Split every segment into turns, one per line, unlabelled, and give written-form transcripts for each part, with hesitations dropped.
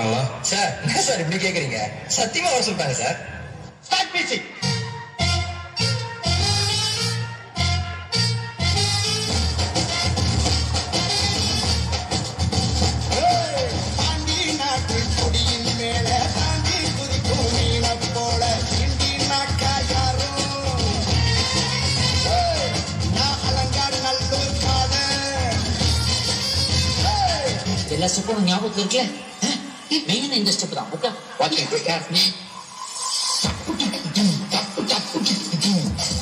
சொல்லிட்டாங்களா?
சார் என்ன சார் இப்படி கேக்குறீங்க? சத்தியமா வர சொல்லிட்டாங்க சார். Start music.
எல்லா ஸ்டெப்பும் ஞாபகத்தில் இருக்குல்ல? மெயின் இந்த ஸ்டெப் தான். ஓகே, வாட்சிங் கேர்ஃபுல்லி.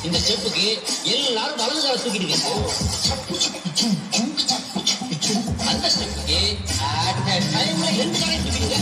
இந்த ஸ்டெப்புக்கு எல்லாரும் வலது கால தூக்கிடுங்க. அந்த ஸ்டெப்புக்கு அட் த டைம்ல ரெண்டு காலையும் தூக்கிடுங்க.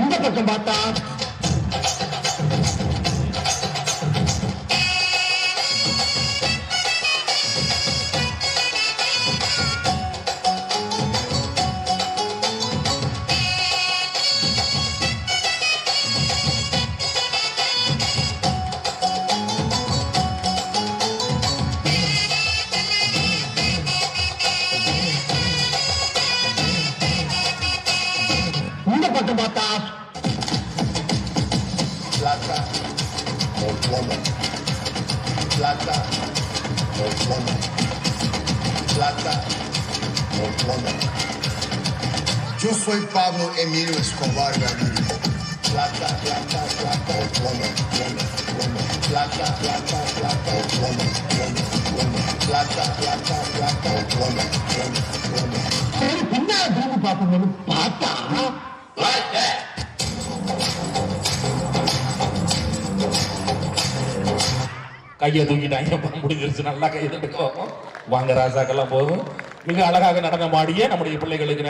இந்த பக்கம் பார்த்தா இந்த பக்கம் பார்த்தா
plata o plomo, plata o plomo, plata o plomo. Yo soy Pablo Emilio Escobar Gaviria. Plata, plata, plata o plomo, plomo, plomo. Plata, plata, plata o plomo, plomo, plomo. Plata, plata, plata o plomo, plomo, plomo.
பின்னால திரும்பி பார்ப்போம் பார்த்தா
கையை தூக்கிட்டாங்க, முடிஞ்சிருச்சு. நல்லா கையை தட்டுக்கோ. வாங்க ராசாக்கெல்லாம் போதும். மிக அழகாக நடனம் ஆடிய நம்முடைய பிள்ளைகளுக்கு